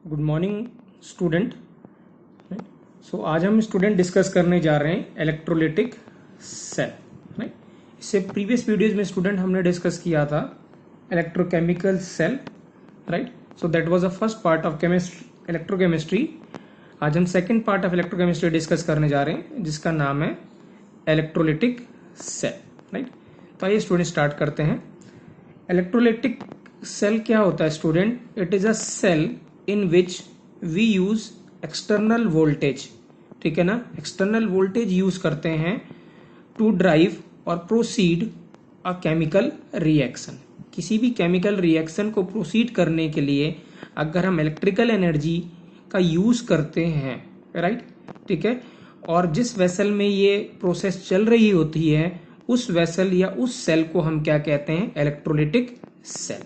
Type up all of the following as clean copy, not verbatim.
Good morning student. सो आज हम student discuss करने जा रहे हैं इलेक्ट्रोलिटिक सेल। राइट, इससे प्रीवियस वीडियोज में स्टूडेंट हमने डिस्कस किया था electrochemical cell. Right, so that was the first part of electrochemistry. आज हम second part of electrochemistry discuss करने जा रहे हैं जिसका नाम है इलेक्ट्रोलिटिक सेल। राइट, तो आइए स्टूडेंट स्टार्ट करते हैं। इलेक्ट्रोलिटिक सेल क्या होता है student? It is a cell in which we use external voltage. ठीक है ना, एक्सटर्नल वोल्टेज यूज करते हैं टू ड्राइव और प्रोसीड अ केमिकल रिएक्शन। किसी भी केमिकल रिएक्शन को प्रोसीड करने के लिए अगर हम इलेक्ट्रिकल एनर्जी का यूज करते हैं, राइट, ठीक है, और जिस वेसल में ये प्रोसेस चल रही होती है उस वेसल या उस सेल को हम क्या कहते हैं? Electrolytic cell.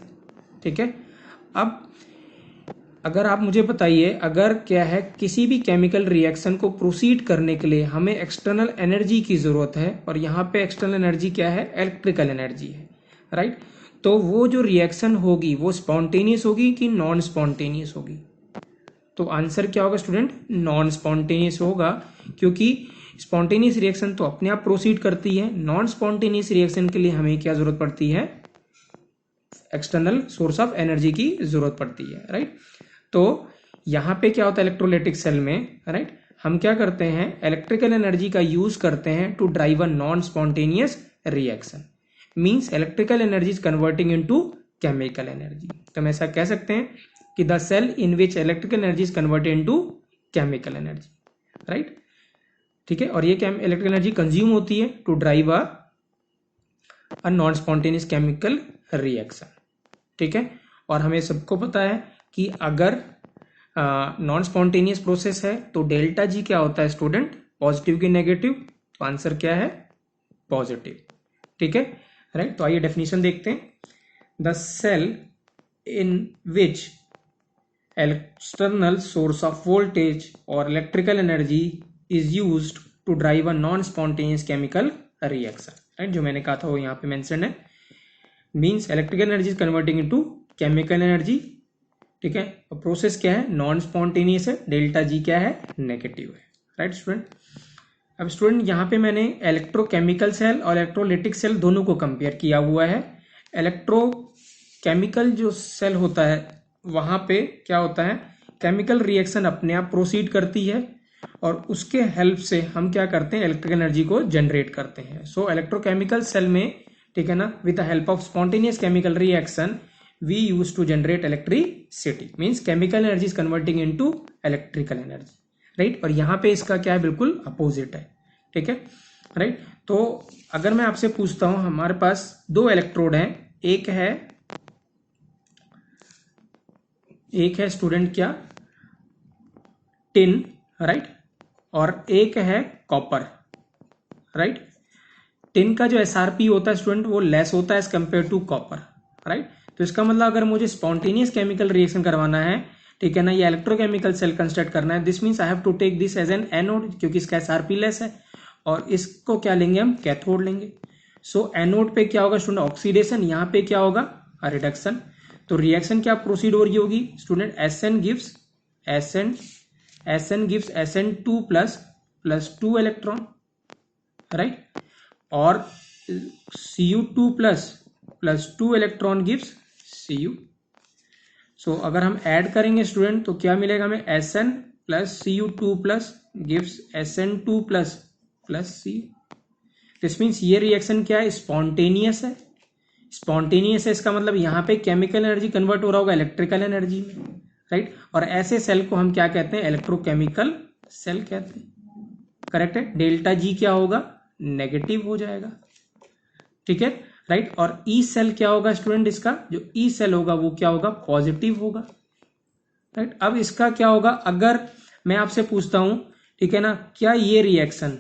ठीक है, अब अगर आप मुझे बताइए, अगर क्या है किसी भी केमिकल रिएक्शन को प्रोसीड करने के लिए हमें एक्सटर्नल एनर्जी की जरूरत है और यहाँ पे एक्सटर्नल एनर्जी क्या है? इलेक्ट्रिकल एनर्जी है। राइट, तो वो जो रिएक्शन होगी वो स्पॉन्टेनियस होगी कि नॉन स्पॉन्टेनियस होगी? तो आंसर क्या होगा स्टूडेंट? नॉन स्पॉन्टेनियस होगा, क्योंकि स्पॉन्टेनियस रिएक्शन तो अपने आप प्रोसीड करती है। नॉन स्पॉन्टेनियस रिएक्शन के लिए हमें क्या जरूरत पड़ती है? एक्सटर्नल सोर्स ऑफ एनर्जी की जरूरत पड़ती है। राइट, तो यहां पे क्या होता है इलेक्ट्रोलिटिक सेल में? राइट, हम क्या करते हैं? इलेक्ट्रिकल एनर्जी का यूज करते हैं to drive a non spontaneous reaction. Means electrical energy is converting into chemical energy. तो हम ऐसा कह सकते हैं कि the cell in which electrical energy is converted into chemical energy. Right, ठीक है, और ये इलेक्ट्रिकल एनर्जी कंज्यूम होती है to drive a non spontaneous chemical reaction. ठीक है, और हमें सबको पता है कि अगर नॉन स्पॉन्टेनियस प्रोसेस है तो डेल्टा जी क्या होता है स्टूडेंट? पॉजिटिव की नेगेटिव? तो आंसर क्या है? पॉजिटिव। ठीक है, राइट, तो आइए डेफिनेशन देखते हैं। The cell in which external source of voltage और electrical energy is used to drive a non spontaneous chemical reaction. Right, जो मैंने कहा था वो यहाँ पे मेंशन है। Means electrical energy is converting into chemical energy. ठीक है, और प्रोसेस क्या है? नॉन स्पॉन्टेनियस है। डेल्टा जी क्या है? नेगेटिव है। राइट स्टूडेंट, अब स्टूडेंट यहाँ पे मैंने इलेक्ट्रोकेमिकल सेल और इलेक्ट्रोलिटिक सेल दोनों को कंपेयर किया हुआ है। इलेक्ट्रोकेमिकल जो सेल होता है वहां पे क्या होता है? केमिकल रिएक्शन अपने आप प्रोसीड करती है और उसके हेल्प से हम क्या करते हैं? इलेक्ट्रिकल एनर्जी को जनरेट करते हैं। सो इलेक्ट्रोकेमिकल सेल में, ठीक है ना, with the help of spontaneous chemical reaction we use to generate electricity, means chemical energy is converting into electrical energy. Right, और यहां पे इसका क्या है? बिल्कुल अपोजिट है। ठीक है, राइट, तो अगर मैं आपसे पूछता हूं, हमारे पास दो इलेक्ट्रोड हैं, एक है स्टूडेंट क्या? टिन, राइट, और एक है कॉपर। राइट, टिन का जो एसआरपी होता है स्टूडेंट वो लेस होता है as compare to copper. Right, तो इसका मतलब अगर मुझे स्पॉन्टेनियस केमिकल रिएक्शन करवाना है, ठीक है ना, या इलेक्ट्रोकेमिकल सेल कंस्ट्रक्ट करना है, this means I have to take this as an anode, क्योंकि इसका एसआरपी लेस है, और इसको क्या लेंगे हम? कैथोड लेंगे। सो एनोड पे क्या होगा स्टूडेंट? ऑक्सीडेशन। यहाँ पे क्या होगा? रिडक्शन। तो रिएक्शन क्या प्रोसीड हो रही होगी student? SN gives SN2 plus 2 electron, right, और Cu2 plus 2 electron gives Cu। So अगर हम ऐड करेंगे स्टूडेंट तो क्या मिलेगा हमें? Sn plus Cu2 plus gives Sn2 plus Cu। This means ये रिएक्शन क्या है? स्पॉन्टेनियस है। स्पॉन्टेनियस है, इसका मतलब यहाँ पे केमिकल एनर्जी कन्वर्ट हो रहा होगा इलेक्ट्रिकल एनर्जी में। राइट, और ऐसे सेल को हम क्या कहते हैं? इलेक्ट्रोकेमिकल सेल कहते हैं। करेक्ट है, डेल्टा जी क्या होगा? नेगेटिव हो जाएगा। ठीक है, राइट, और ई सेल क्या होगा स्टूडेंट? इसका जो ई सेल होगा वो क्या होगा? पॉजिटिव होगा। राइट, अब इसका क्या होगा अगर मैं आपसे पूछता हूं, ठीक है ना, क्या ये reaction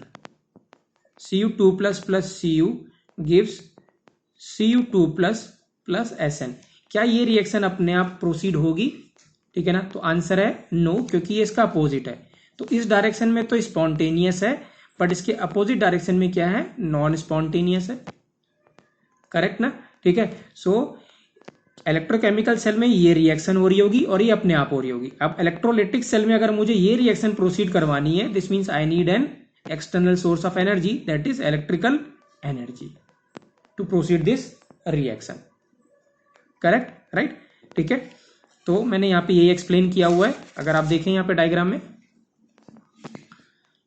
Cu2 plus Cu gives Cu2 plus Sn, क्या ये रिएक्शन अपने आप प्रोसीड होगी? ठीक है ना, तो आंसर है नो, क्योंकि ये इसका अपोजिट है। तो इस डायरेक्शन में तो स्पॉन्टेनियस है, बट इसके अपोजिट डायरेक्शन में क्या है? नॉन स्पॉन्टेनियस है। करेक्ट ना? ठीक है, सो इलेक्ट्रोकेमिकल सेल में ये रिएक्शन हो रही होगी और ये अपने आप हो रही होगी। अब इलेक्ट्रोलिटिक सेल में अगर मुझे ये रिएक्शन प्रोसीड करवानी है, this means I need an external source of energy, that is electrical energy to proceed this reaction. Correct, right, ठीक है। तो मैंने यहाँ पे यही एक्सप्लेन किया हुआ है, अगर आप देखें यहाँ पे डायग्राम में,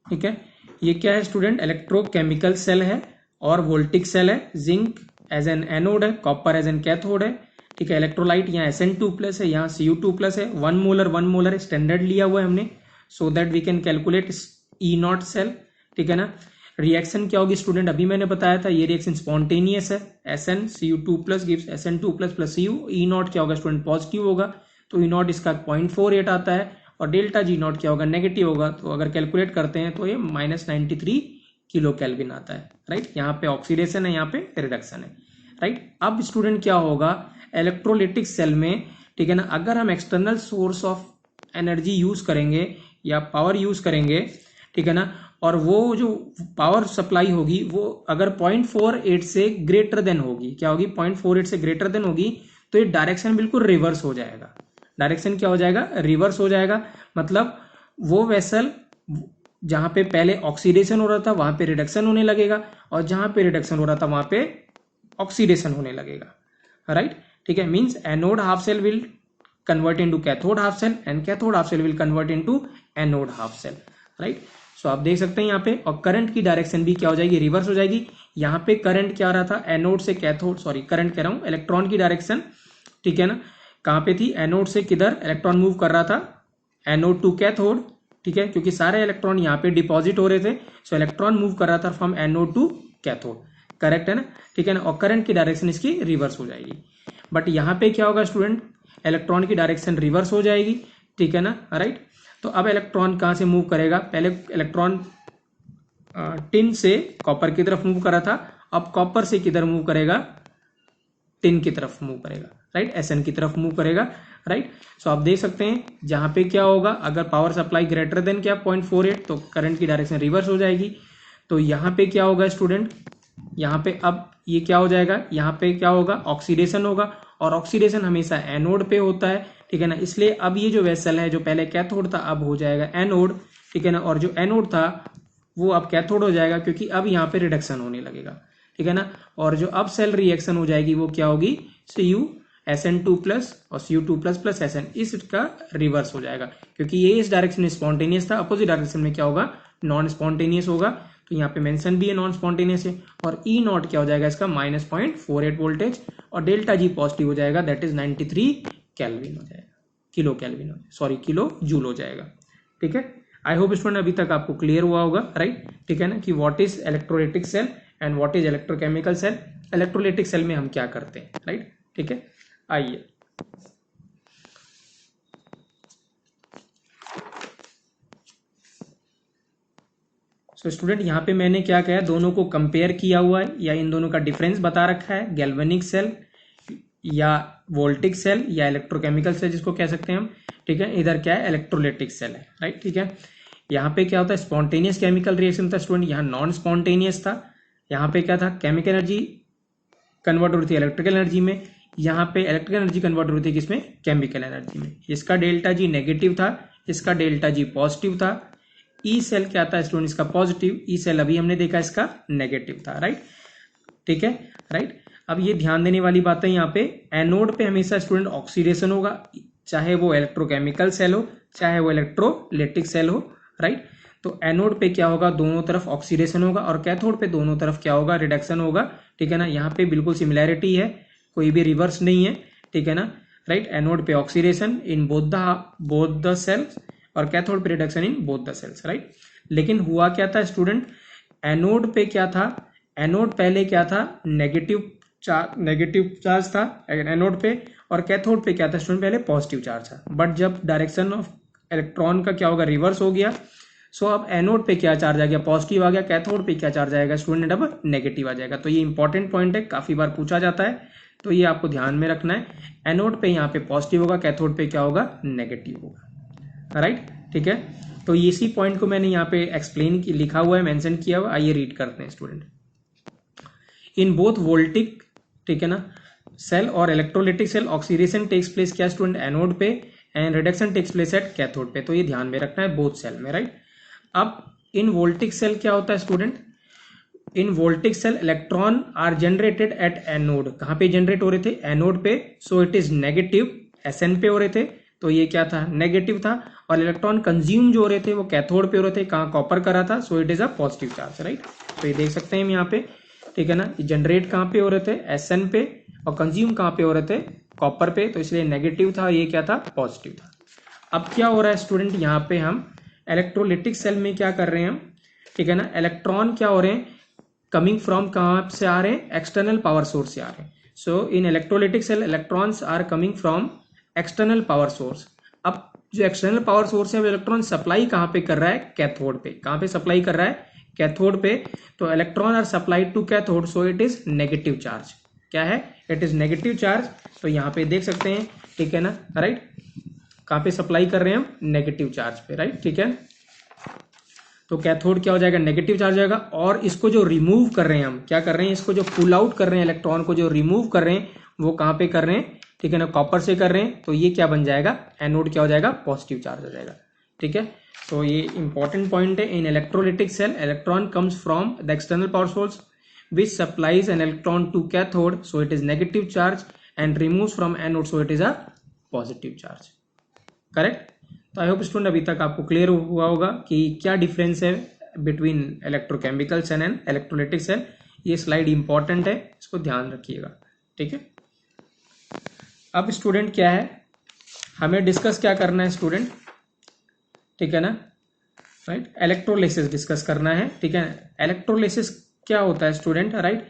ठीक है। ये क्या है स्टूडेंट, इलेक्ट्रोकेमिकल सेल है और वोल्टिक सेल है। जिंक एज एन एनोड है, कॉपर एज एन कैथोड है, ठीक है। इलेक्ट्रोलाइट यहाँ SN2+ है, यहाँ Cu2+ है। 1 मोलर स्टैंडर्ड लिया हुआ है हमने, so that we can calculate E0 cell, ठीक है ना। रिएक्शन क्या होगी स्टूडेंट, अभी मैंने बताया था, ये रिएक्शन स्पॉन्टेनियस है। SnCu2+ gives SN2+ + Cu। E0 क्या होगा स्टूडेंट, पॉजिटिव होगा, तो E0 इसका 0.48 आता है, और डेल्टा G0 क्या होगा, नेगेटिव होगा। तो अगर कैलकुलेट करते हैं तो ये -93 किलो केल्विन आता है, राइट। यहाँ पे ऑक्सीडेशन है, यहाँ पे रिडक्शन है, राइट। अब स्टूडेंट क्या होगा इलेक्ट्रोलिटिक सेल में, ठीक है ना, अगर हम external source of energy use करेंगे या पावर यूज करेंगे, ठीक है ना, और वो जो पावर सप्लाई होगी वो अगर 0.48 से ग्रेटर देन होगी, क्या होगी, 0.48 से ग्रेटर देन होगी, तो ये डायरेक्शन बिल्कुल रिवर्स हो जाएगा। डायरेक्शन क्या हो जाएगा, रिवर्स हो जाएगा। मतलब वो वेसल जहां पे पहले ऑक्सीडेशन हो रहा था वहां पे रिडक्शन होने लगेगा, और जहां पे रिडक्शन हो रहा था वहां पे ऑक्सीडेशन होने लगेगा, राइट, ठीक है। Means anode half cell will convert into cathode half cell and cathode half cell will convert into anode half cell, right. So आप देख सकते हैं यहाँ पे, और करंट की डायरेक्शन भी क्या हो जाएगी, रिवर्स हो जाएगी। यहाँ पे करंट क्या आ रहा था, एनोड से कैथोड, सॉरी करंट कह रहा हूं, इलेक्ट्रॉन की डायरेक्शन, ठीक है ना, कहां पे थी, एनोड से किधर इलेक्ट्रॉन मूव कर रहा था, एनोड टू कैथोड, ठीक है, क्योंकि सारे इलेक्ट्रॉन यहाँ पे डिपॉजिट हो रहे थे, सो इलेक्ट्रॉन मूव कर रहा था from anode to cathode, correct है ना, ठीक है ना। और करंट की डायरेक्शन इसकी रिवर्स हो जाएगी। बट यहाँ पे क्या होगा स्टूडेंट, इलेक्ट्रॉन की डायरेक्शन रिवर्स हो जाएगी, ठीक है ना, राइट। तो अब इलेक्ट्रॉन कहां से मूव करेगा, पहले इलेक्ट्रॉन टिन से कॉपर की तरफ मूव कर रहा था, अब कॉपर से किधर मूव करेगा, टिन की तरफ मूव करेगा, राइट, SN की तरफ मूव करेगा, राइट। सो आप देख सकते हैं जहां पे क्या होगा, अगर पावर सप्लाई ग्रेटर देन क्या 0.48, तो करंट की डायरेक्शन रिवर्स हो जाएगी। तो यहाँ पे क्या होगा स्टूडेंट, यहाँ पे अब ये क्या हो जाएगा, यहाँ पे क्या होगा, ऑक्सीडेशन होगा, और ऑक्सीडेशन हमेशा एनोड पे होता है, ठीक है ना। इसलिए अब ये जो वेसल है, जो पहले कैथोड था अब हो जाएगा एनोड, ठीक है ना, और जो एनोड था वो अब कैथोड हो जाएगा, क्योंकि अब यहाँ पे रिडक्शन होने लगेगा, ठीक है ना। और जो अब सेल रिएक्शन हो जाएगी वो क्या होगी, Cu SN2+ और Cu2+ SN, इसका रिवर्स हो जाएगा, क्योंकि ये इस डायरेक्शन में स्पॉन्टेनियस था, अपोजिट डायरेक्शन में क्या होगा, नॉन स्पॉन्टेनियस होगा। तो यहाँ पे मेंशन भी है नॉन स्पॉन्टेनियस है, और E0 क्या हो जाएगा इसका -0.48 वोल्टेज, और डेल्टा G पॉजिटिव हो जाएगा, दैट इज 93 केल्विन हो जाएगा, किलो केल्विन हो, सॉरी किलो जूल हो जाएगा, ठीक है। आई होप स्टूडेंट अभी तक आपको क्लियर हुआ होगा, राइट, ठीक है ना, कि what is electrolytic cell and what is electrochemical cell. Electrolytic cell में हम क्या करते हैं, राइट, ठीक है। आइए सो स्टूडेंट यहाँ पे मैंने क्या किया, दोनों को कंपेयर किया हुआ है, या इन दोनों का डिफरेंस बता रखा है, गैल्वेनिक सेल या वोल्टिक सेल या इलेक्ट्रोकेमिकल सेल जिसको कह सकते हैं हम, ठीक है। इधर क्या है, इलेक्ट्रोलिटिक सेल है, राइट, ठीक है। यहाँ पे क्या होता है, स्पॉन्टेनियस केमिकल रिएक्शन था स्टूडेंट, यहाँ नॉन स्पॉन्टेनियस था। यहाँ पे क्या था, केमिकल एनर्जी कन्वर्ट हो रही थी इलेक्ट्रिकल एनर्जी में, यहाँ पे इलेक्ट्रिकल एनर्जी कन्वर्ट हो रही थी किसमें, केमिकल एनर्जी में। इसका डेल्टा G नेगेटिव था, इसका डेल्टा G पॉजिटिव था। ई सेल क्या था स्टूडेंट, इसका पॉजिटिव, ई सेल अभी हमने देखा इसका नेगेटिव था, राइट, ठीक है, राइट। अब ये ध्यान देने वाली बात है, यहाँ पे एनोड पे हमेशा स्टूडेंट ऑक्सीडेशन होगा, चाहे वो इलेक्ट्रोकेमिकल सेल हो चाहे वो इलेक्ट्रोलिटिक सेल हो, राइट। तो एनोड पे क्या होगा, दोनों तरफ ऑक्सीडेशन होगा, और कैथोड पे दोनों तरफ क्या होगा, रिडक्शन होगा, ठीक है ना। यहाँ पे बिल्कुल सिमिलैरिटी है, कोई भी रिवर्स नहीं है, ठीक है ना, राइट। एनोड पे oxidation in both the cells, और कैथोड पे reduction in both the cells, right. लेकिन हुआ क्या था स्टूडेंट, एनोड पे क्या था, एनोड पहले क्या था, नेगेटिव चार्ज था एनोड पे, और कैथोड पे क्या था स्टूडेंट, पहले पॉजिटिव चार्ज था। बट जब डायरेक्शन ऑफ इलेक्ट्रॉन का क्या होगा, रिवर्स हो गया, सो अब एनोड पे क्या चार्ज आ गया, पॉजिटिव आ गया, कैथोड पे क्या चार्ज आएगा स्टूडेंट, अब नेगेटिव आ जाएगा। तो ये इंपॉर्टेंट पॉइंट है, काफी बार पूछा जाता है, तो ये आपको ध्यान में रखना है। एनोड पे यहाँ पे पॉजिटिव होगा, कैथोड पे क्या होगा, नेगेटिव होगा, राइट, ठीक है। तो इसी पॉइंट को मैंने यहाँ पे एक्सप्लेन लिखा हुआ है, मेंशन किया हुआ, आइए रीड करते हैं स्टूडेंट। इन बोथ वोल्टिक, ठीक है ना, सेल और electrolytic cell oxidation takes place क्या स्टूडेंट, एनोड पे, and reduction takes place at cathode पे। तो ये ध्यान में रखना है बोथ सेल में, राइट। अब इन वोल्टिक सेल क्या होता है student, in voltaic cell electron are generated at anode. कहां पे जनरेट हो रहे थे, एनोड पे। So it is negative, SN पे हो रहे थे, तो ये क्या था, नेगेटिव था। और इलेक्ट्रॉन कंज्यूम जो हो रहे थे वो कैथोड पे हो रहे थे, कहां, कॉपर करा था। सो it is a positive charge, right. तो ये देख सकते हैं हम यहाँ पे, ठीक है ना। जनरेट कहां पे हो रहे थे, एसएन पे, और कंज्यूम कहां पे हो रहे थे, कॉपर पे। तो इसलिए नेगेटिव था, ये क्या था, पॉजिटिव था। अब क्या हो रहा है स्टूडेंट, यहाँ पे हम इलेक्ट्रोलिटिक सेल में क्या कर रहे हैं हम, ठीक है ना। इलेक्ट्रॉन क्या हो रहे हैं, कमिंग फ्रॉम कहां से आ रहे हैं, एक्सटर्नल पावर सोर्स से आ रहे हैं। So in electrolytic cell electrons are coming from external power source. अब जो एक्सटर्नल पावर सोर्स है वो इलेक्ट्रॉन सप्लाई कहां पे कर रहा है, कैथोड पे। कहां पे सप्लाई कर रहा है, कैथोड पे। तो electron are supplied to cathode, so it is negative charge. क्या है, इट इज नेगेटिव चार्ज। तो यहां पे देख सकते हैं, ठीक है ना, राइट। कहां पे सप्लाई कर रहे हैं हम, नेगेटिव चार्ज पे, राइट, ठीक है। तो कैथोड क्या हो जाएगा, नेगेटिव चार्ज जाएगा। और इसको जो रिमूव कर रहे हैं हम, क्या कर रहे हैं, इसको जो पुल आउट कर रहे हैं, इलेक्ट्रॉन को जो रिमूव कर रहे हैं, वो कहां पे कर रहे हैं, ठीक है ना, कॉपर से कर रहे हैं। तो ये क्या बन जाएगा, एनोड क्या हो जाएगा, पॉजिटिव चार्ज हो जाएगा, ठीक है। तो ये इंपॉर्टेंट पॉइंट है। In electrolytic cell electron comes from the external power source which supplies an electron to cathode, so it is negative charge, and removes from anode, so it is a positive charge, correct। तो I hope student अभी तक आपको clear हुआ होगा कि क्या difference है between electrochemical cell and electrolytic cell. ये स्लाइड इंपॉर्टेंट है, इसको ध्यान रखिएगा, ठीक है। अब स्टूडेंट क्या है, हमें डिस्कस क्या करना है स्टूडेंट, ठीक है ना, राइट। इलेक्ट्रोलिसिस डिस्कस करना है, ठीक है। इलेक्ट्रोलिसिस क्या होता है स्टूडेंट, राइट।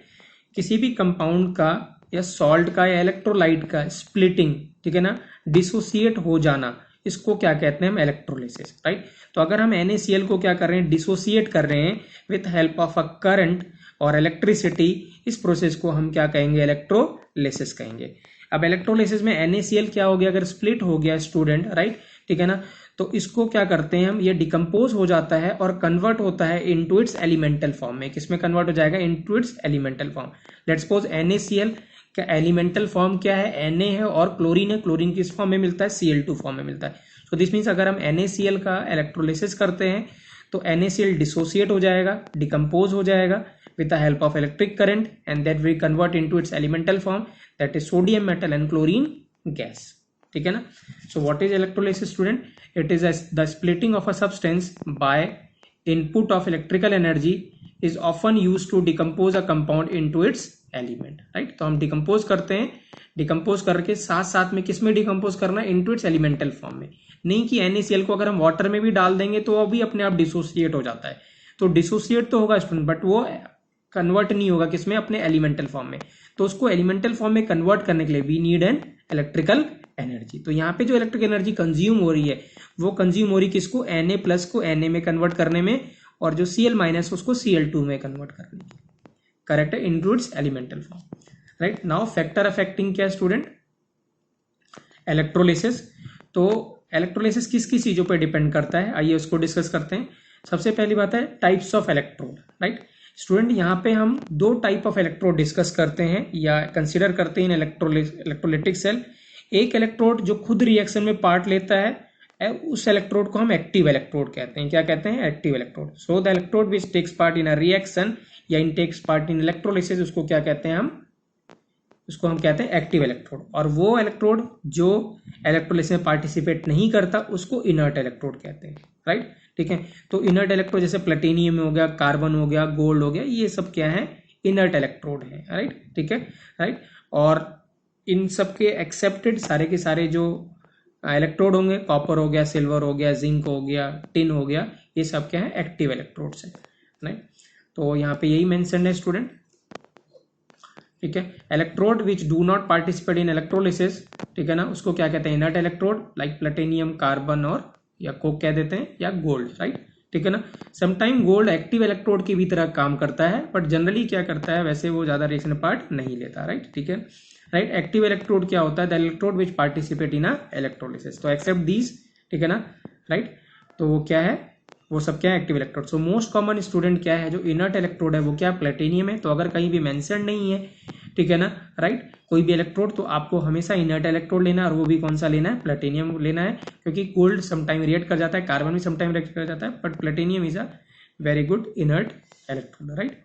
किसी भी कंपाउंड का या सॉल्ट का या इलेक्ट्रोलाइट का स्प्लिटिंग, ठीक है ना, डिसोसिएट हो जाना, इसको क्या कहते हैं हम, इलेक्ट्रोलिसिस, राइट। तो अगर हम NaCl को क्या कर रहे हैं, डिसोसिएट कर रहे हैं with help of a current और इलेक्ट्रिसिटी, इस प्रोसेस को हम क्या कहेंगे, इलेक्ट्रोलिसिस कहेंगे। अब इलेक्ट्रोलिसिस में NaCl क्या हो गया, अगर स्प्लिट हो गया स्टूडेंट, राइट, ठीक है ना, तो इसको क्या करते हैं हम, ये डिकम्पोज हो जाता है और कन्वर्ट होता है इनटू इट्स एलिमेंटल फॉर्म में। किसमें कन्वर्ट हो जाएगा, into its elemental form. Let's suppose NaCl का एलिमेंटल फॉर्म क्या है, Na है, और क्लोरीन है। क्लोरीन किस फॉर्म में मिलता है, Cl2 फॉर्म में मिलता है। सो दिस मीन्स अगर हम NaCl का इलेक्ट्रोलिसिस करते हैं तो NaCl डिसोसिएट हो जाएगा, डिकम्पोज हो जाएगा with the help of electric current, and that we convert into its elemental form, that is sodium metal and chlorine gas, ठीक है ना। So what is electrolysis student, it is the splitting of a substance by input of electrical energy is often used to decompose a compound into its element, right। तो हम decompose करते हैं, decompose करके साथ साथ में किस में डिकम्पोज करना है, इनटू इट्स एलिमेंटल फॉर्म में। नहीं कि NaCl को अगर हम वाटर में भी डाल देंगे तो वो भी अपने आप डिसोसिएट हो जाता है। तो डिसोसिएट तो होगा स्टूडेंट, बट वो कन्वर्ट नहीं होगा किसमें, अपने एलिमेंटल फॉर्म में। तो उसको एलिमेंटल फॉर्म में कन्वर्ट करने के लिए we need an electrical energy. तो यहाँ पे जो इलेक्ट्रिक एनर्जी कंज्यूम हो रही है वो कंज्यूम हो रही है किसको, Na+ को Na में कन्वर्ट करने में, और जो Cl- उसको Cl2 में कन्वर्ट करने में, करेक्ट है, includes elemental form, right. Now factor affecting क्या स्टूडेंट, इलेक्ट्रोलिसिस। तो इलेक्ट्रोलिसिस किस किस चीजों पर डिपेंड करता है, आइए उसको डिस्कस करते हैं। सबसे पहली बात है types of electrode, right. Student यहाँ पे हम दो टाइप ऑफ इलेक्ट्रोड डिस्कस करते हैं या कंसीडर करते हैं इलेक्ट्रोलिटिक सेल। एक इलेक्ट्रोड जो खुद रिएक्शन में पार्ट लेता है, उस इलेक्ट्रोड को हम एक्टिव इलेक्ट्रोड कहते हैं। क्या कहते हैं, active electrode. So the electrode which takes part in a reaction या in takes part in electrolysis, उसको क्या कहते हैं हम, उसको हम कहते हैं एक्टिव इलेक्ट्रोड। और वो इलेक्ट्रोड जो इलेक्ट्रोलिसिस में पार्टिसिपेट नहीं करता उसको इनर्ट इलेक्ट्रोड कहते हैं, राइट, ठीक है। तो इनर्ट इलेक्ट्रोड जैसे प्लेटिनियम हो गया, कार्बन हो गया, गोल्ड हो गया, ये सब क्या है, इनर्ट इलेक्ट्रोड है, राइट, ठीक है, राइट। और इन सब के एक्सेप्टेड सारे के सारे जो इलेक्ट्रोड होंगे, कॉपर हो गया, सिल्वर हो गया, जिंक हो गया, टिन हो गया, ये सब क्या है, एक्टिव इलेक्ट्रोड्स है, राइट। तो यहाँ पे यही मेंशन है स्टूडेंट, ठीक है। Electrode which do not participate in electrolysis, ठीक है ना, उसको क्या कहते हैं, inert electrode, like platinum, carbon और या कोक कह देते हैं, या गोल्ड, राइट, ठीक है ना। समटाइम गोल्ड एक्टिव इलेक्ट्रोड की भी तरह काम करता है, बट जनरली क्या करता है, वैसे वो ज्यादा रिएक्शन पार्ट नहीं लेता, राइट, ठीक है, राइट। एक्टिव इलेक्ट्रोड क्या होता है, the electrode which participate in electrolysis. तो एक्सेप्ट दीज, ठीक है ना, राइट। तो वो क्या है, वो सब क्या है, active electrode. So most common student क्या है, जो इनर्ट इलेक्ट्रोड है वो क्या, प्लेटिनियम है। तो अगर कहीं भी मेंशन नहीं है ठीक है ना, राइट। कोई भी इलेक्ट्रोड तो आपको हमेशा इनर्ट इलेक्ट्रोड लेना है, और वो भी कौन सा लेना है, प्लेटिनियम लेना है, क्योंकि गोल्ड समटाइम रिएक्ट कर जाता है, कार्बन भी समटाइम रिएक्ट कर जाता है, but platinum is a very good inert electrode, right.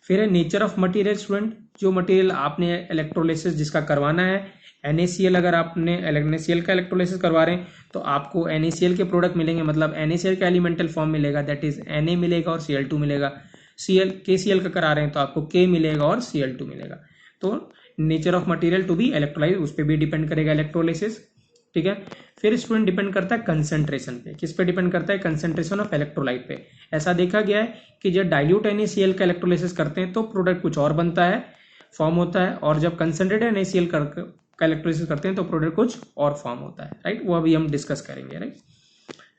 फिर है नेचर ऑफ मटेरियल स्टूडेंट, जो मटेरियल आपने इलेक्ट्रोलिसिस जिसका करवाना है, NaCl, अगर आपने NaCl का इलेक्ट्रोलिसिस करवा रहे हैं तो आपको NaCl के प्रोडक्ट मिलेंगे, मतलब NaCl का एलिमेंटल फॉर्म मिलेगा, दैट इज Na मिलेगा और Cl2 मिलेगा। KCl का करा रहे हैं तो आपको K मिलेगा और Cl2 मिलेगा। तो nature of material to be electrolyse, उस पर भी डिपेंड करेगा इलेक्ट्रोलिसिस, ठीक है। फिर स्टूडेंट डिपेंड करता है कंसेंट्रेशन पे, किस पे डिपेंड करता है, कंसेंट्रेशन ऑफ इलेक्ट्रोलाइट पे। ऐसा देखा गया है कि जब डाइल्यूट NaCl का इलेक्ट्रोलिसिस करते हैं तो प्रोडक्ट कुछ और बनता है, फॉर्म होता है, और जब कंसेंट्रेटेड NaCl का इलेक्ट्रोलिसिस करते हैं तो प्रोडक्ट कुछ और फॉर्म होता है, राइट। वो अभी हम डिस्कस करेंगे, right.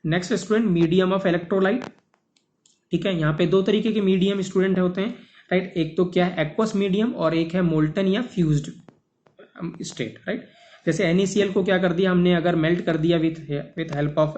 Next student medium of electrolyte, ठीक है। यहाँ पे दो तरीके के मीडियम स्टूडेंट होते हैं, राइट। एक तो क्या है, एक्वस मीडियम, और एक है मोल्टन या फ्यूज्ड स्टेट, राइट। जैसे NaCl को क्या कर दिया हमने, अगर मेल्ट कर दिया विथ हेल्प ऑफ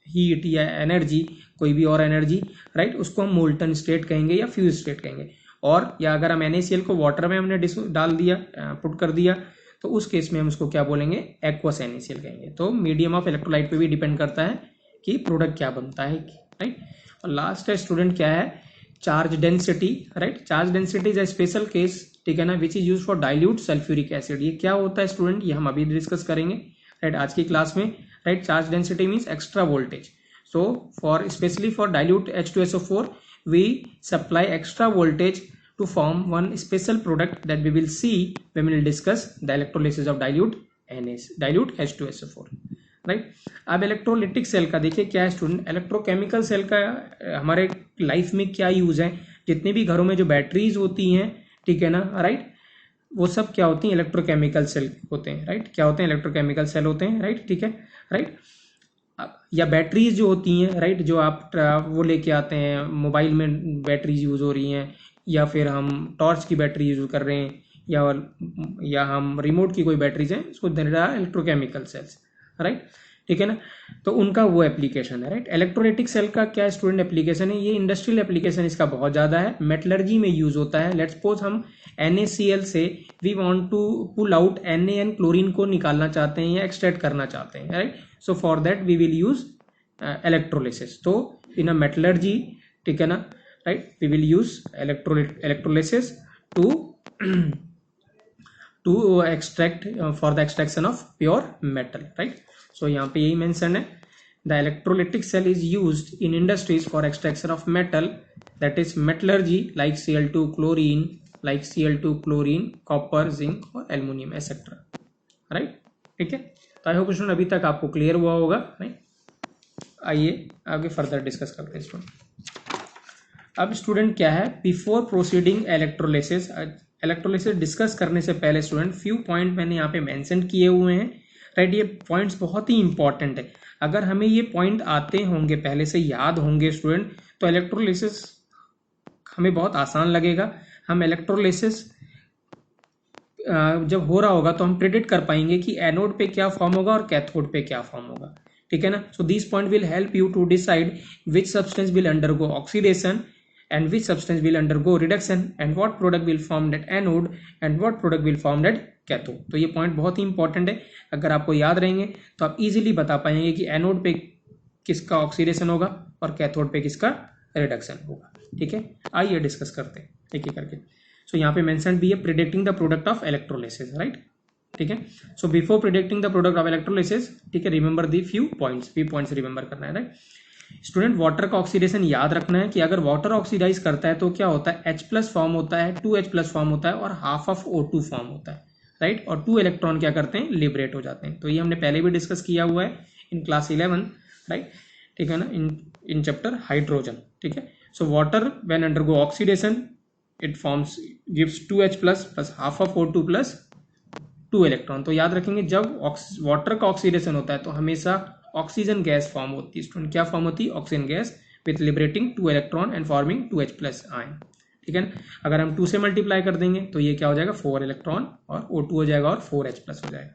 हीट या एनर्जी, कोई भी और एनर्जी, राइट, उसको हम मोल्टन स्टेट कहेंगे या फ्यूज स्टेट कहेंगे। और या अगर हम NaCl को वाटर में हमने डाल दिया, पुट कर दिया, तो उस केस में हम उसको क्या बोलेंगे, एक्वस NaCl कहेंगे। तो मीडियम ऑफ इलेक्ट्रोलाइट पे भी डिपेंड करता है कि प्रोडक्ट क्या बनता है, राइट। और लास्ट है स्टूडेंट क्या है, charge density, right. Charge density is a special case, ठीक है ना, which is use for dilute sulphuric acid. ये क्या होता है स्टूडेंट, ये हम अभी डिस्कस करेंगे, राइट, आज की क्लास में, right. Charge density means extra voltage, so for especially for dilute H2SO4 we supply extra voltage to form one special product that we will see when we will discuss the electrolysis of dilute H2SO4, right. अब electrolytic cell का देखिए क्या है student, electrochemical cell का हमारे life में क्या use है। जितने भी घरों में जो बैटरीज होती हैं, ठीक है ना, राइट, वो सब क्या होती हैं, इलेक्ट्रोकेमिकल सेल होते हैं, राइट। क्या होते हैं, इलेक्ट्रोकेमिकल सेल होते हैं, राइट, ठीक है, राइट। या बैटरीज जो होती हैं, राइट, जो आप वो लेके आते हैं, मोबाइल में बैटरीज यूज हो रही हैं, या फिर हम टॉर्च की बैटरी यूज कर रहे हैं, या हम रिमोट की कोई बैटरीज हैं, उसको इलेक्ट्रोकेमिकल सेल्स, राइट, ठीक है ना। तो उनका वो एप्लीकेशन है, राइट। इलेक्ट्रोलाइटिक सेल का क्या स्टूडेंट एप्लीकेशन है, ये इंडस्ट्रियल एप्लीकेशन इसका बहुत ज्यादा है, मेटलर्जी में यूज होता है। लेट्स सपोज हम NaCl से we want to pull out NaN chlorine को निकालना चाहते हैं या एक्सट्रैक्ट करना चाहते हैं, right. So for that we will use electrolysis. तो इन अ मेटलर्जी, ठीक है ना, right, we will use electrolysis to extract for the extraction of pure metal, right. So यहाँ पे यही मेंशन है, the electrolytic cell is used in industries for extraction of metal, that is metallurgy like Cl2 chlorine, copper, zinc और aluminium etcetera, right, ठीक है। तो I hope student अभी तक आपको क्लियर हुआ होगा, राइट। आइए आगे फर्दर डिस्कस करते हैं स्टूडेंट। अब स्टूडेंट क्या है, बिफोर प्रोसीडिंग इलेक्ट्रोलिसिस डिस्कस करने से पहले स्टूडेंट फ्यू पॉइंट मैंने यहाँ पे मेंशन किए हुए हैं, राइट। ये पॉइंट्स बहुत ही इंपॉर्टेंट है, अगर हमें ये पॉइंट आते होंगे, पहले से याद होंगे स्टूडेंट, तो इलेक्ट्रोलिसिस हमें बहुत आसान लगेगा। हम इलेक्ट्रोलिसिस जब हो रहा होगा तो हम प्रेडिक्ट कर पाएंगे कि एनोड पे क्या फॉर्म होगा और कैथोड पे क्या फॉर्म होगा, ठीक है ना। So this point will help you to decide which substance will undergo oxidation and which substance will undergo reduction and what product will form at anode and what product will form at cathode। तो ये point बहुत ही important है, अगर आपको याद रहेंगे तो आप इजीली बता पाएंगे कि एनोड पे किसका ऑक्सीडेशन होगा और कैथोड पे किसका रिडक्शन होगा, ठीक है। आइए डिस्कस करते हैं एक एक करके। सो यहाँ पे मेंशन भी है predicting the product of electrolysis, right, ठीक है। So before predicting the product of electrolysis, ठीक है, remember the few points remember करना है, राइट। स्टूडेंट वाटर का ऑक्सीडेशन याद रखना है कि अगर वाटर ऑक्सीडाइज करता है तो क्या होता है, H+ फॉर्म होता है, 2H+ फॉर्म होता है और हाफ ऑफ O2 फॉर्म होता है, राइट। और 2 इलेक्ट्रॉन क्या करते हैं, लिबरेट हो जाते हैं। तो ये हमने पहले भी डिस्कस किया हुआ है इन क्लास 11, राइट, ठीक है ना, इन चैप्टर हाइड्रोजन, ठीक है। So water when undergo oxidation it forms gives 2H+ plus half of O2 plus 2 electron. तो याद रखेंगे जब वाटर का ऑक्सीडेशन होता है तो हमेशा ऑक्सीजन गैस फॉर्म होती है स्टूडेंट, क्या फॉर्म होती है, oxygen gas with liberating 2 electron and forming 2H+ ion, ठीक है ना। अगर हम 2 से मल्टीप्लाई कर देंगे तो ये क्या हो जाएगा, 4 इलेक्ट्रॉन और O2 हो जाएगा और 4H+ हो जाएगा,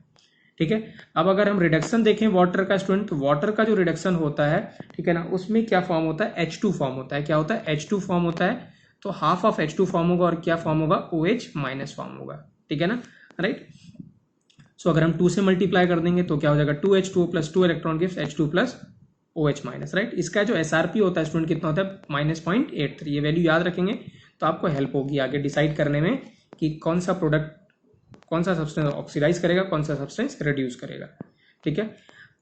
ठीक है। अब अगर हम रिडक्शन देखें वाटर का स्टूडेंट, तो वाटर का जो रिडक्शन होता है, ठीक है ना, उसमें क्या फॉर्म होता है, H2 फॉर्म होता है। क्या होता है, H2 फॉर्म होता है। तो हाफ ऑफ H2 फॉर्म होगा और क्या फॉर्म होगा, OH माइनस फॉर्म होगा, ठीक है ना, राइट। सो अगर हम 2 से मल्टीप्लाई कर देंगे तो क्या हो जाएगा, 2H2O plus 2 electron gives H2 plus OH minus, right. इसका जो SRP होता है स्टूडेंट कितना होता है, -0.83। ये वैल्यू याद रखेंगे तो आपको हेल्प होगी आगे डिसाइड करने में कि कौन सा प्रोडक्ट, कौन सा सब्सटेंस ऑक्सीडाइज करेगा, कौन सा सब्सटेंस रिड्यूस करेगा, ठीक है।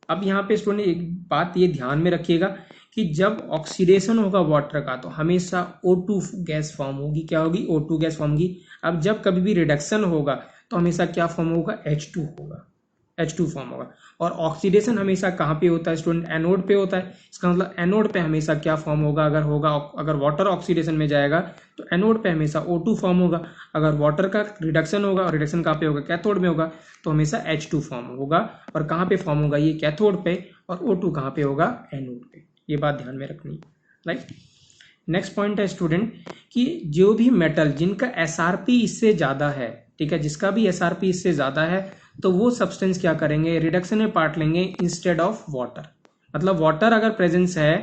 अब यहाँ पे स्टूडेंट एक बात ये ध्यान में रखिएगा कि जब ऑक्सीडेशन होगा वाटर का तो हमेशा O2 गैस फॉर्म होगी, क्या होगी, O2 गैस फॉर्म होगी। अब जब कभी भी रिडक्शन होगा तो हमेशा क्या फॉर्म होगा, H2 होगा, H2 फॉर्म होगा। और ऑक्सीडेशन हमेशा कहाँ पे होता है स्टूडेंट, एनोड पे होता है। इसका मतलब एनोड पे हमेशा क्या फॉर्म होगा, अगर वाटर ऑक्सीडेशन में जाएगा तो एनोड पे हमेशा O2 फॉर्म होगा। अगर वाटर का रिडक्शन होगा और रिडक्शन कहाँ पे होगा, कैथोड में होगा, तो हमेशा H2 फॉर्म होगा। और कहाँ पे फॉर्म होगा, ये कैथोड पे, और O2 कहाँ पे होगा, एनोड पे। ये बात ध्यान में रखनी, राइट। नेक्स्ट पॉइंट है स्टूडेंट कि जो भी मेटल जिनका SRP इससे ज्यादा है, ठीक है, जिसका भी SRP इससे ज्यादा है, तो वो सब्सटेंस क्या करेंगे, रिडक्शन में पार्ट लेंगे इंस्टेड ऑफ वाटर। मतलब वाटर अगर प्रेजेंस है,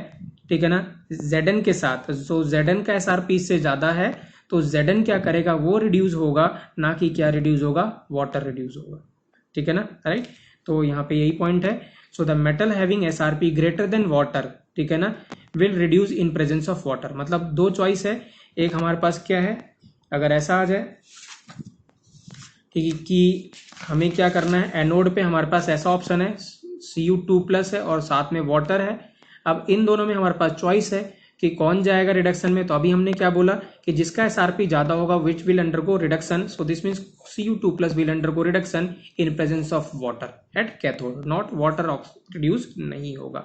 ठीक है ना, Zn के साथ, तो Zn का SRP इससे ज्यादा है तो Zn क्या करेगा, वो रिड्यूस होगा, ना कि क्या रिड्यूस होगा, वाटर रिड्यूस होगा, ठीक है ना, राइट। तो यहाँ पे यही पॉइंट है। So the metal having SRP greater than water, ठीक है ना, will reduce in presence of water. मतलब दो चॉइस है, एक हमारे पास क्या है, अगर ऐसा आ जाए, ठीक है, कि हमें क्या करना है, एनोड पे हमारे पास ऐसा ऑप्शन है Cu2+ है और साथ में वाटर है। अब इन दोनों में हमारे पास चॉइस है कि कौन जाएगा रिडक्शन में। तो अभी हमने क्या बोला कि जिसका SRP ज्यादा होगा which will undergo reduction, so this means Cu2+ will undergo reduction in presence of water at cathode, not water reduce नहीं होगा,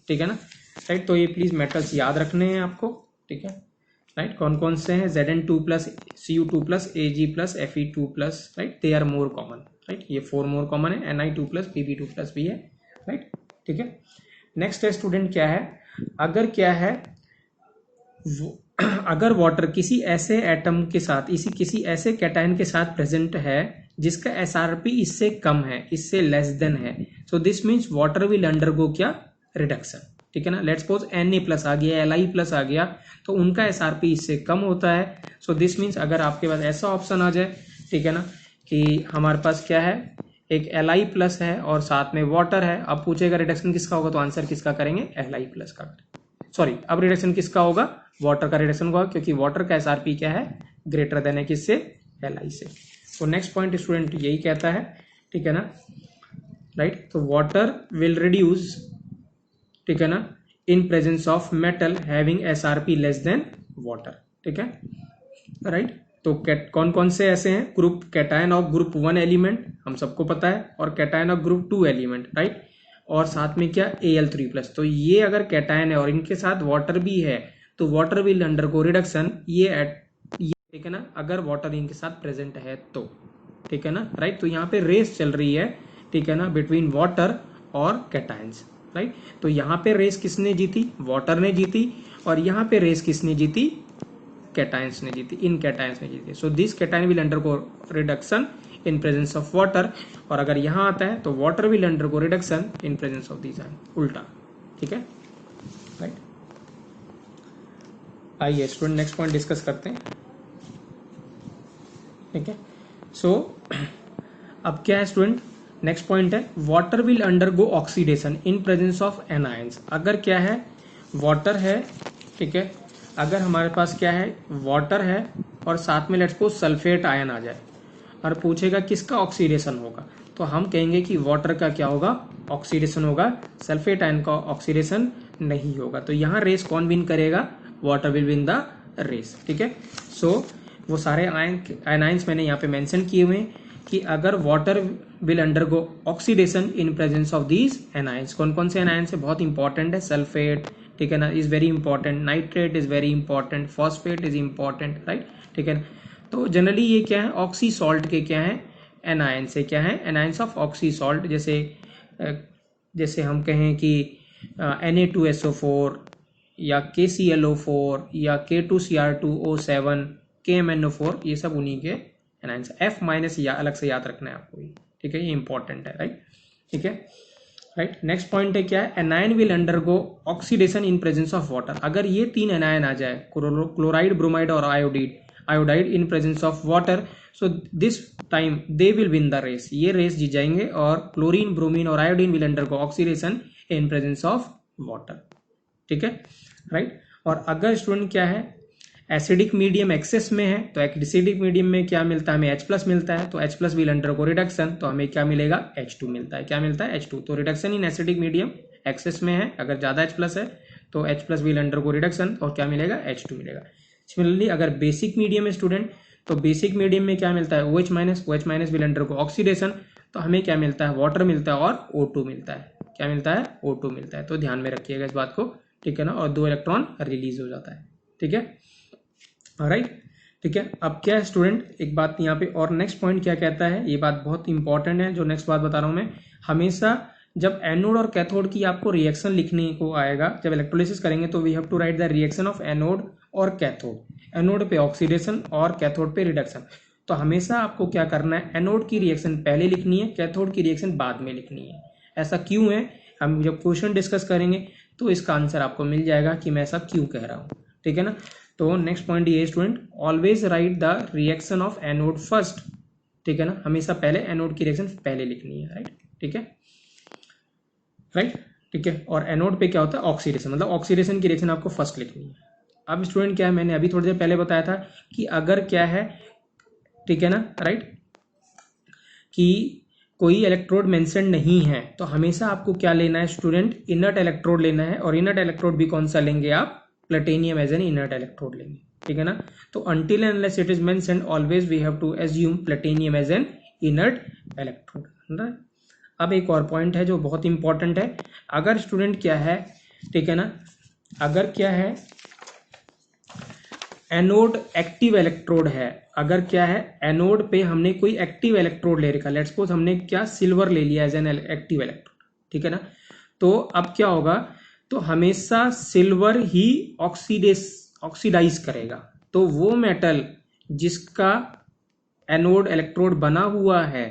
ठीक है ना, राइट। तो ये प्लीज मेटल्स याद रखने हैं आपको, ठीक है, राइट। कौन कौन से हैं, Zn2+, Cu2+, Ag+, Fe2+, right, they are more common, right. ये 4 मोर कॉमन है, Ni2+, Pb2+ भी है, राइट, ठीक है। नेक्स्ट है स्टूडेंट क्या है, अगर क्या है अगर वाटर किसी ऐसे एटम के साथ, किसी ऐसे कैटायन के साथ प्रेजेंट है जिसका SRP इससे कम है, इससे लेस देन है, so this means water will undergo क्या, रिडक्शन, ठीक है ना। लेट्स सपोज Na+ आ गया, Li+ आ गया, तो उनका SRP इससे कम होता है। सो दिस मीन्स अगर आपके पास ऐसा ऑप्शन आ जाए, ठीक है ना, कि हमारे पास क्या है, एक Li+ है और साथ में वाटर है, अब पूछेगा रिडक्शन किसका होगा, तो आंसर किसका करेंगे, Li+ का। सॉरी, अब रिडक्शन किसका होगा, वाटर का रिडक्शन होगा, क्योंकि वाटर का SRP क्या है, ग्रेटर देन है किससे, Li से। तो नेक्स्ट पॉइंट स्टूडेंट यही कहता है, ठीक है ना, राइट। तो वाटर विल रिड्यूस, ठीक है ना, इन presence of metal having SRP less than water, ठीक है, राइट। तो कौन कौन से ऐसे हैं group, cation of group 1 element हम सबको पता है, और cation of group 2 element, right, और साथ में क्या, Al3+। तो ये अगर कैटायन है और इनके साथ वाटर भी है तो वाटर विल अंडरगो रिडक्शन, ये ठीक है ना, अगर वाटर इनके साथ प्रेजेंट है तो, ठीक है ना, राइट। तो यहाँ पे रेस चल रही है, ठीक है ना, बिटवीन वाटर और कैटायंस, राइट। तो यहाँ पे रेस किसने जीती, वाटर ने जीती, और यहाँ पे रेस किसने जीती, कैटायंस ने जीती, इन कैटायंस ने जीती। So this cation will undergo reduction in presence of water, और अगर यहाँ आता है तो water will undergo reduction in presence of this ion, उल्टा, ठीक है, राइट। आइए स्टूडेंट नेक्स्ट पॉइंट डिस्कस करते हैं, ठीक है। सो अब क्या है स्टूडेंट, नेक्स्ट पॉइंट है water will undergo oxidation in presence of anions. अगर क्या है, वाटर है, ठीक है, अगर हमारे पास क्या है, वाटर है और साथ में लेट्स सपोज सल्फेट आयन आ जाए और पूछेगा किसका ऑक्सीडेशन होगा, तो हम कहेंगे कि वाटर का क्या होगा, ऑक्सीडेशन होगा, सल्फेट आयन का ऑक्सीडेशन नहीं होगा। तो यहाँ रेस कौन विन करेगा, water will win the race, ठीक है। सो वो सारे आयनाइंस मैंने यहाँ पे मेंशन किए हुए हैं कि अगर water will undergo oxidation in presence of these anions. कौन कौन से एनायंस है, बहुत इंपॉर्टेंट है, सल्फेट, ठीक है ना, is very important, nitrate is very important, phosphate is important, right, ठीक है। तो जनरली ये क्या है, ऑक्सी सॉल्ट के क्या है, एनायंस से क्या है, एनायंस ऑफ ऑक्सी सॉल्ट। जैसे हम कहें कि Na2SO4 या KClO4 या K2Cr2O7, KMnO4, ये सब उन्हीं के एनायंस। F- या अलग से याद रखना है आपको, ठीक है, ये इंपॉर्टेंट है, राइट, ठीक है। राइट। नेक्स्ट पॉइंट है क्या है, anion will undergo oxidation in presence of water. अगर ये 3 एनायन आ जाए, क्लोराइड, ब्रोमाइड और iodide in presence of water, so this time they will win the race, ये रेस जीत जाएंगे, और क्लोरीन, ब्रोमीन और iodine will undergo oxidation in presence of water. ठीक है, राइट। और अगर स्टूडेंट क्या है, एसिडिक मीडियम एक्सेस में है, तो एसिडिक मीडियम में क्या मिलता है, हमें H+ मिलता है, तो H+ विल अंडरगो रिडक्शन, तो हमें क्या मिलेगा, H2 मिलता है। क्या मिलता है, H2। तो reduction in acidic medium excess में है, अगर ज्यादा H+ है तो H+ विल अंडरगो रिडक्शन, और क्या मिलेगा, H2 मिलेगा। सिमिलरली अगर बेसिक मीडियम है स्टूडेंट, तो बेसिक मीडियम में क्या मिलता है, OH- विल अंडरगो ऑक्सीडेशन, तो हमें क्या मिलता है, वाटर मिलता है और O2 मिलता है। क्या मिलता है, O2 मिलता है। तो ध्यान में रखिएगा इस बात को, ठीक है ना, और 2 इलेक्ट्रॉन रिलीज हो जाता है। ठीक है, राइट। ठीक है, अब क्या है स्टूडेंट, एक बात यहाँ पे और नेक्स्ट पॉइंट क्या कहता है, ये बात बहुत इंपॉर्टेंट है जो नेक्स्ट बात बता रहा हूं मैं। हमेशा जब एनोड और कैथोड की आपको रिएक्शन लिखने को आएगा, जब इलेक्ट्रोलिसिस करेंगे, तो we have to write the reaction of anode और कैथोड। एनोड पे ऑक्सीडेशन और कैथोड पे रिडक्शन। तो हमेशा आपको क्या करना है, एनोड की रिएक्शन पहले लिखनी है, कैथोड की रिएक्शन बाद में लिखनी है। ऐसा क्यों है, हम जब क्वेश्चन डिस्कस करेंगे तो इसका आंसर आपको मिल जाएगा कि मैं ऐसा क्यों कह रहा हूं। ठीक है ना। तो नेक्स्ट पॉइंट ये student, always right the reaction of anode first. ठीक है ना, हमेशा पहले एनोड की रिएक्शन पहले लिखनी है, राइट। ठीक है, राइट। ठीक है, और एनोड पे क्या होता है, ऑक्सीडेशन, मतलब ऑक्सीडेशन की रिएक्शन आपको फर्स्ट लिखनी है। अब स्टूडेंट क्या है, मैंने अभी थोड़ी देर पहले बताया था कि अगर क्या है, ठीक है ना, राइट, कि कोई इलेक्ट्रोड मेंशन नहीं है, तो हमेशा आपको क्या लेना है स्टूडेंट, इनर्ट इलेक्ट्रोड लेना है। और इनर्ट इलेक्ट्रोड भी कौन सा लेंगे आप, platinum as an inert electrode लेंगे। ठीक है ना। तो until and unless it is mentioned, always we have to assume platinum as an inert electrode. अब एक और पॉइंट है जो बहुत इंपॉर्टेंट है, अगर स्टूडेंट क्या है, ठीक है ना, अगर क्या है, एनोड एक्टिव इलेक्ट्रोड है, अगर क्या है, एनोड पे हमने कोई एक्टिव इलेक्ट्रोड ले रखा, लेट्स सपोज हमने क्या सिल्वर ले लिया एज एन एक्टिव इलेक्ट्रोड। ठीक है ना। तो अब क्या होगा, तो हमेशा सिल्वर ही ऑक्सीडाइज करेगा। तो वो मेटल जिसका एनोड इलेक्ट्रोड बना हुआ है,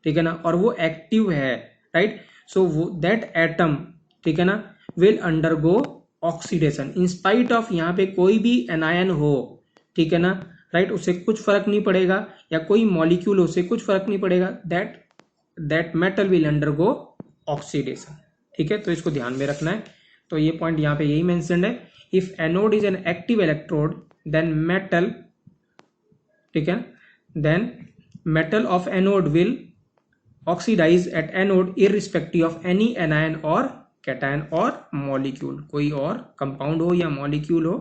ठीक है ना, और वो एक्टिव है, राइट, सो वो दैट एटम, ठीक है ना, will undergo oxidation in spite of, यहाँ पे कोई भी एनायन हो, ठीक है ना, राइट, उससे कुछ फर्क नहीं पड़ेगा, या कोई मॉलिक्यूल हो, उससे कुछ फर्क नहीं पड़ेगा, that metal will undergo oxidation. ठीक है, तो इसको ध्यान में रखना है। तो ये पॉइंट यहाँ पे यही मेंशन्ड है, if anode is an active electrode then metal, ठीक है, then metal of anode will oxidise at anode irrespective of any anion और कैटायन और मॉलिक्यूल, कोई और कंपाउंड हो या मॉलिक्यूल हो,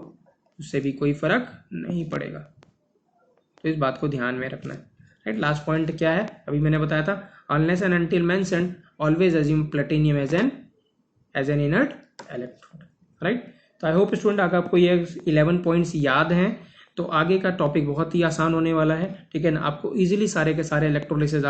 उससे भी कोई फर्क नहीं पड़ेगा। तो इस बात को ध्यान में रखना है, राइट। लास्ट पॉइंट क्या है, अभी मैंने बताया था, unless and until mentioned always assume platinum as an inert electrode, right. तो आई होप स्टूडेंट अगर आपको ये 11 पॉइंट्स याद हैं तो आगे का टॉपिक बहुत ही आसान होने वाला है। ठीक है ना, आपको इजीली सारे के सारे इलेक्ट्रोलिसिस